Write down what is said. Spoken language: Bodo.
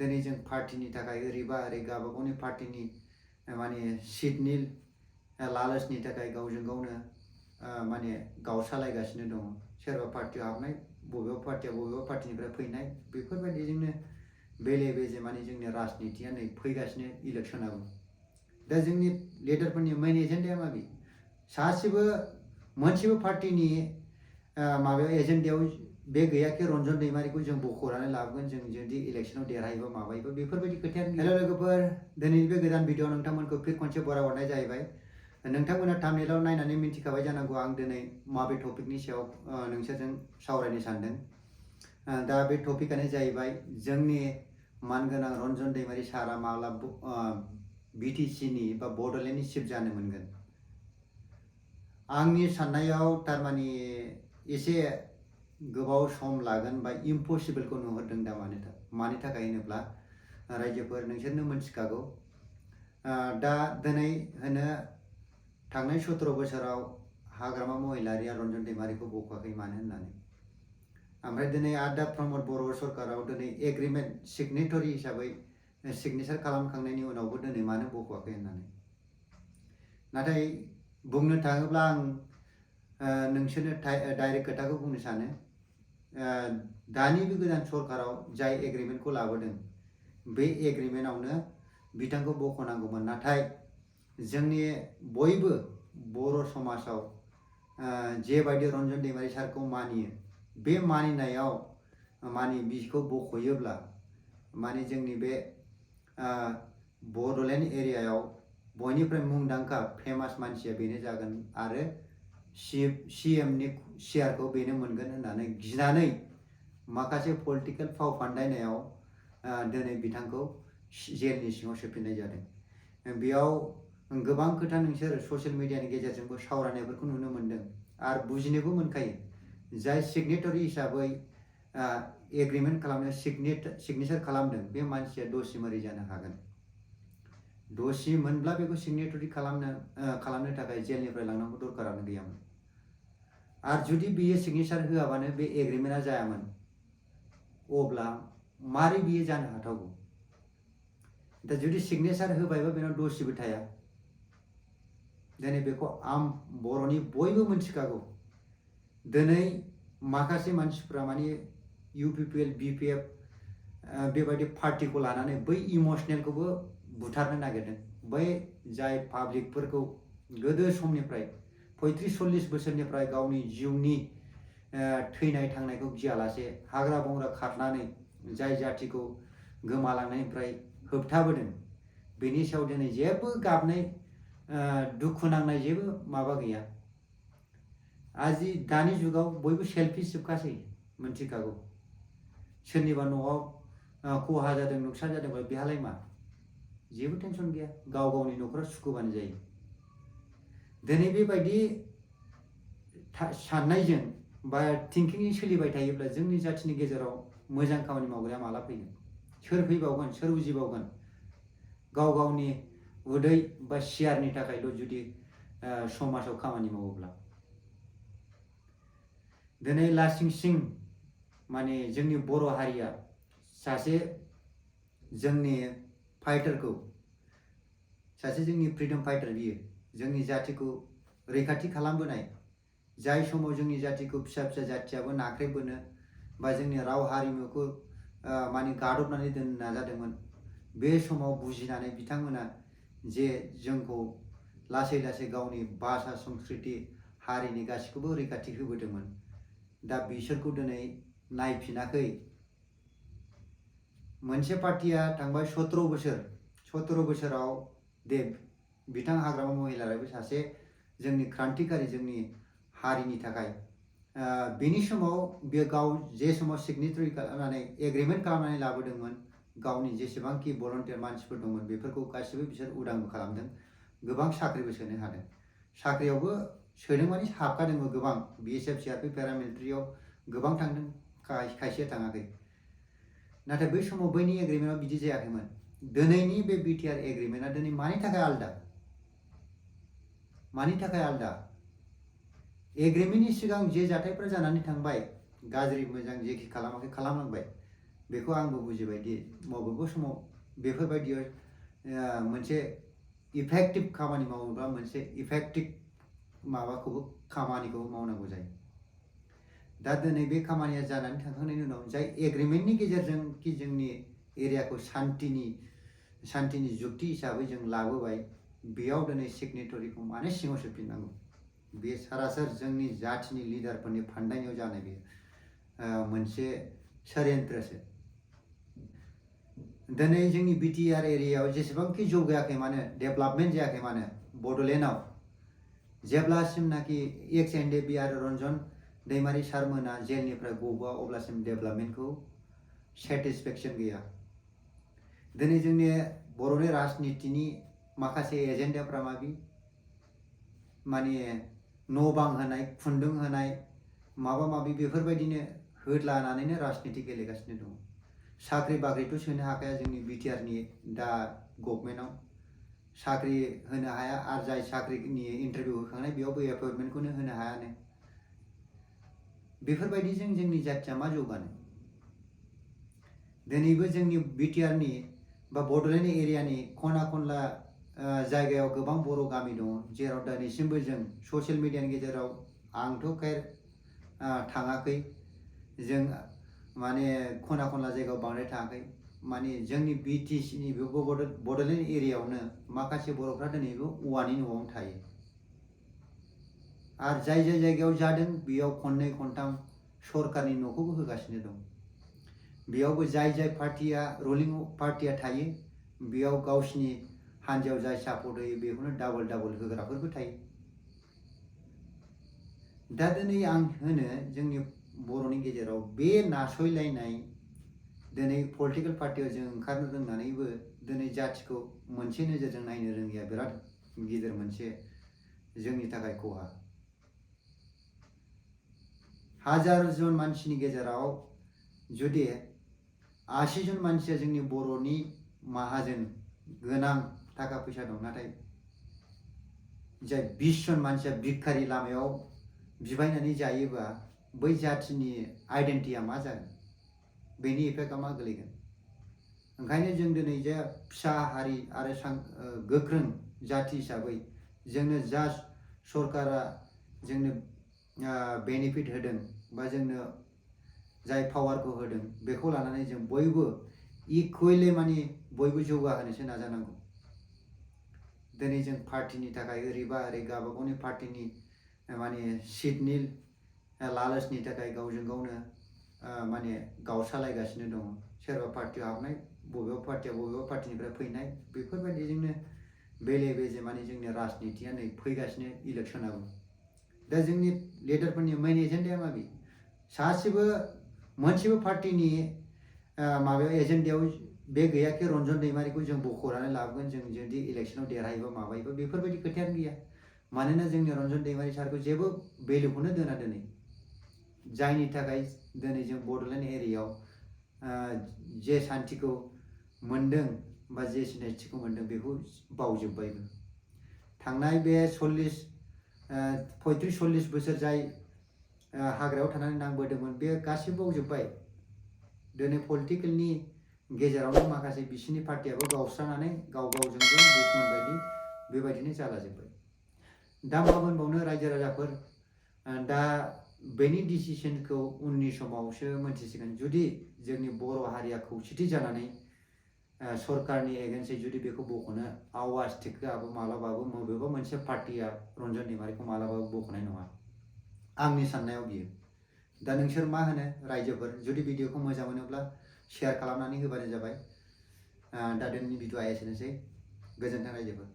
दिनै जों पार्टीनि थाखाय ओरैबा ओरै गावबागावनि पार्टीनि माने सिटनि लालसनि थाखाय गावजों गावनो माने गावसालायगासिनो दङ। सोरबा पार्टीयाव हाबनाय, बबेबा पार्टीया बबेबा पार्टीनिफ्राय फैनाय, बेफोरबायदिजोंनो बेले बेजे माने जोंनि राजनितिया नै फैगासिनो इलेक्सनाबो। दा जोंनि लिडारफोरनि मेन एजेन्डाया माबे? सासेबो मोनसेबो पार्टीनि माबायाव एजेन्डायाव बे गैयाखि रन्जन दैमारिखौ जों बख'नानै लाबोगोन जों जुदि इलेक्सनाव देरहायोबा माबायोबा, बेफोरबायदि खोथायानो गैया। हेल' लोगोफोर, दिनैनि बे गोदान भिडिअ'आव नोंथांमोनखौ फिन खनसे बरायहरनाय जाहैबाय। नोंथांमोना थाम्बनेइलाव नायनानै मिन्थिखाबाय जानांगौ आं दिनै माबे टपिकनि सायाव नोंसोरजों सावरायनो सानदों। दा बे टपिकआनो जाहैबाय जोंनि मानगोनां रन्जन दैमारि सारा माब्ला बिटिसिनि बा बड'लेण्डनि चिफ जानो मोनगोन। आंनि साननायाव थारमाने एसे गोबाव सम लागोन बा इम्पसिबोलखौ नुहुरदों। दा मानि थाखाय होनोब्ला रायजोफोर नोंसोरनो मिन्थिखागौ। दा दिनै होनो थांनाय 17 बोसोराव हाग्रामा महिलारिया रन्जन दैमारिखौ बख'वाखै मानो होननानै। ओमफ्राय दिनै आदा प्रमद बर' सरकाराव दिनै एग्रिमेन्ट सिगनेटरि हिसाबै सिगनेचार खालामखांनायनि उनावबो दिनै मानो बख'वाखै होननानै। नाथाय बुंनो थाङोब्ला आं नोंसोरनो डाइरेक्ट खोथाखौ बुंनो सानो। दानि बे गोदान सरकाराव जाय एग्रिमेन्टखौ लाबोदों बे एग्रिमेन्टआवनो बिथांखौ बख'नांगौमोन। नाथाय जोंनि बयबो बर' समाजाव जेबायदि रन्जन दैमारि सारखौ मानियो, बे मानिनायाव माने बिखौ बख'योब्ला माने जोंनि बे बड'लेण्ड एरियायाव बयनिफ्राय मुंदांखा फेमास मानसिया बेनो जागोन आरो CMनि चेयारखौ बेनो मोनगोन होननानै गिनानै माखासे पलिटिकेल फाव फान्दायनायाव दिनै बिथांखौ जेलनि सिङाव सोफिननाय जादों। बेयाव गोबां खोथा नोंसोर ससियेल मिडियानि गेजेरजोंबो सावरायनायफोरखौ नुनो मोन्दों आरो बुजिनोबो मोनखायो। जाय सिगनेटरि हिसाबै एग्रिमेन्ट खालामनो सिगनेचार खालामदों बे मानसिया दसि मारै जानो हागोन? दसि मोनब्ला बेखौ सिगनेटरि खालामनो थाखाय जेलनिफ्राय लांनांगौ दरकारानो गैयामोन। आरो जुदि बियो सिगनेचार होआबानो बे एग्रिमेन्टआ जायामोन, अब्ला मारै बियो जानो हाथावगौ? दा जुदि सिगनेचार होबायबा बेनाव दसिबो थाया। दिनै बेखौ बर'नि बयबो मिन्थिखागौ। दिनै माखासे मानसिफ्रा माने UPPL BPF बेबायदि पार्टीखौ लानानै बै इमसनेलखौबो बुथारनो नागिरदों। बै जाय पाब्लिकफोरखौ गोदो समनिफ्राय 35-40 बोसोरनिफ्राय गावनि जिउनि थैनाय थांनायखौ गियालासे हाग्रा बंग्रा खारनानै जाय जाथिखौ गोमालांनायनिफ्राय होबथाबोदों, बेनि सायाव दिनै जेबो गाबनाय दुखु नांनाय जेबो माबा गैया। दानि जुगाव बयबो सेल्फिश जोबखासै, मिन्थिखागौ। सोरनिबा न'आव खहा जादों, नुकसान जादोंबा बेहालाय मा? जेबो टेनसन गैया, गाव गावनि न'खराव सुखुबानो जायो। दिनै बेबायदि साननायजों बा थिंकिंजों सोलिबाय थायोब्ला जोंनि जाथिनि गेजेराव मोजां खामानि मावग्राया माला फैगोन? सोर फैबावगोन? सोर उजिबावगोन? गाव गावनि उदै बा सियारनि थाखायल' जुदि समाजाव खामानि मावोब्ला। दिनै लासिं सिं माने जोंनि बर' हारिया सासे जोंनि फाइटारखौ, सासे जोंनि फ्रिडम फाइटार, बियो जोंनि जातिखौ रैखाथि खालामबोनाय, जाय समाव जोंनि जातिखौ फिसा फिसा जातियाबो नाख्रेबबोनो बा जोंनि राव हारिमुखौ माने गादबनानै दोननो नाजादोंमोन। बे समाव बुजिनानै बिथांमोना जे जोंखौ लासै लासै गावनि भाषा संस्कृति हारिनि गासिखौबो रैखाथि होबोदोंमोन। दा बिसोरखौ दिनै नायफिनाखै। मोनसे पार्टीया थांबाय 17 बोसोराव बिथां हाग्रामा महिलारियाबो सासे जोंनि क्रान्तिकारि, जोंनि हारिनि थाखाय। बेनि समाव बियो गाव जे समाव सिगनेटरि खालामनानै एग्रिमेन्ट खालामनानै लाबोदोंमोन, गावनि जेसेबांखि भलन्टियार मानसिफोर दंमोन बेफोरखौ गासिबो बिसोर उदांबो खालामदों। गोबां साख्रिबो सोनो हादों। साख्रियावबो सोदों माने हाबखादोंबो गोबां। BSF CRP पेरामिलिटारियाव गोबां थांदों, खायसेया थाङाखै। नाथाय बै समाव बैनि एग्रिमेन्टआव बिदि जायाखैमोन। दिनैनि बे BTR एग्रिमेन्टआ दिनै मानि थाखाय आलदा? मानि थाखाय आलदा? एग्रिमेन्टनि सिगां जे जाथायफोर जानानै थांबाय, गाज्रि मोजां जेखि खालामाखै खालामलांबाय, बेखौ आंबो बुजिबाय दि बबेबा समाव बेफोरबायदियाव मोनसे इफेक्टिभ खामानि मावोब्ला मोनसे इफेक्टिभ खामानिखौ मावनांगौ जायो। दा दिनै बे खामानिया जानानै थांखांनायनि उनाव जाय एग्रिमेन्टनि गेजेरजों कि जोंनि एरियाखौ सान्तिनि जुक्ति हिसाबै जों लाबोबाय, बेयाव दिनै सिगनेटरिखौ मानो सिङाव सोफिननांगौ? बे सारासर जोंनि जाथिनि लिडारफोरनि फान्दायनायाव जानाय बे मोनसे षड्यन्त्रसो। दिनै जोंनि बिटिआर एरियायाव जेसेबांखि जौगायाखै मानो, डेभेलपमेन्ट जायाखै मानो, बड'लेण्डआव जेब्लासिमनाखि एक्स एनडिएफबि आरो रन्जन दैमारि सारमोना जेलनिफ्राय गबोआ अब्लासिम डेभेलपमेन्टखौ सेटिसफेक्सन गैया। दिनै जोंनि बर'नि राजनितिनि माखासे एजेन्डाफ्रा माने न' बां होनाय, खुन्दुं होनाय, माबा माबि बेफोरबायदिनो होदलानानैनो राजनिति गेलेगासिनो दङ। साख्रि बाख्रिथ' सोनो हाखाया जोंनि बिटिआरनि दा गभर्नमेन्टआव, साख्रि होनो हाया, आरो जाय साख्रिनि इन्टारभिउ होखांनाय बेयावबो एपइन्टमेन्टखौनो होनो हायानो। बेफोरबायदिजों जोंनि जाथिया मा जौगानो? दिनैबो जोंनि बिटिआरनि बा बड'लेण्ड एरियानि खना खनला जायगायाव गोबां बर' गामि दङ, जेराव दिनैसिमबो जों ससियेल मिडियानि गेजेराव आंथ' खैर थाङाखै, जों माने खना खनला जायगायाव बांद्राय थाङाखै, माने जोंनि बिटिसिनि बड'लेण्ड एरियायावनो माखासे बर'फ्रा दिनैबो औवानि न'आवनो थायो। आरो जाय जायगायाव जादों बेयाव खननै खनथाम सरकारनि न'खौबो होगासिनो दं। बेयावबो जाय पार्टिया रुलिं पार्टिया थायो बेयाव गावसिनि हान्जायाव जाय सापर्ट होयो बेखौनो डाबल होग्राफोरबो थायो। दा दिनै आं होनो जोंनि बर'नि गेजेराव बे नासयलायनाय, दिनै पलिटिकेल पार्टियाव जों ओंखारनो रोंनानैबो दिनै जाथिखौ मोनसे नोजोरजों नायनो रोङिया बिराद गिदिर मोनसे जोंनि थाखाय खहा। हाजार जन मानसिनि गेजेराव जुदि 80 जन मानसिया जोंनि बर'नि माहाजोन गोनां थाखा फैसा दं, नाथाय जाय 20 जन मानसिया भिखारि लामायाव बिबायनानै जायोबा बै जाथिनि आइडेन्टिटिया मा जागोन? बेनि इफेक्टआ मा गोलैगोन? ओंखायनो जों दिनै जे फिसा हारि आरो गोख्रों जाथि हिसाबै जोंनो जा सरकारा जोंनो बेनिफिट होदों बा जोंनो जाय पावारखौ होदों बेखौ लानानै जों बयबो इकुवेलि माने बयबो जौगाहोनोसो नाजानांगौ। दिनै जों पार्टिनि थाखाय ओरैबा ओरै गावबा गावनि पार्टिनि माने सिटनि लालसनि थाखाय गावजों गावनो माने गावस्रालायगासिनो दङ। सोरबा पार्टियाव हाबनाय, बबेबा पार्टिया बबेबा पार्टिनिफ्राय फैनाय, बेफोरबायदिजोंनो बेले बेजे माने जोंनि राजनितिया नै फैगासिनो इलेक्सनाबो। दा जोंनि लिडारफोरनि मेइन एजेन्डाया माबे? सासेबो मोनसेबो पार्टिनि माबायाव एजेन्डायाव बे गैयाखि रन्जन दैमारिखौ जों बख'नानै लाबोगोन, जों जुदि इलेक्सनाव देरहायोबा माबायोबा, बेफोरबायदि खोथायानो गैया। मानोना जोंनि रन्जन दैमारि सारखौ जेबो भेलुखौनो दोना दिनै, जायनि थाखाय दिनै जों बड'लेण्ड एरियायाव जे सान्तिखौ मोन्दों बा जे सिनायथिखौ मोन्दों बेखौ बावजोब्बायबो। थांनाय बे 35-40 बोसोर जाय हाग्रायाव थानानै नांबोदोंमोन बे गासिबो बावजोब्बाय। दिनै पलिटिकेलनि गेजेरावनो माखासे बिसिनि पार्टियाबो गावस्रानानै गावजों दुश्मन बायदि बेबायदिनो जालाजोब्बाय। दा मा बुंबावनो रायजो राजाफोर, दा बेनि डिसिसनखौ उननि समावसो मोनथिसिगोन। जुदि जोंनि बर' हारिया खौसेथि जानानै सरकारनि एगेन्स्टै जुदि बेखौ बख'नो आवाज थिखोआबो मालाबाबो बबेबा मोनसे पार्टिया रन्जन दैमारिखौ मालाबाबो बख'नाय नङा, आंनि साननायाव बियो। दा नोंसोर मा होनो रायजोफोर? जुदि भिडिअखौ मोजां मोनोब्ला शेयार खालामनानै होबानो जाबाय। दा दिनैनि भिडिअआ एसेनोसै। गोजोन्थों रायजोफोर।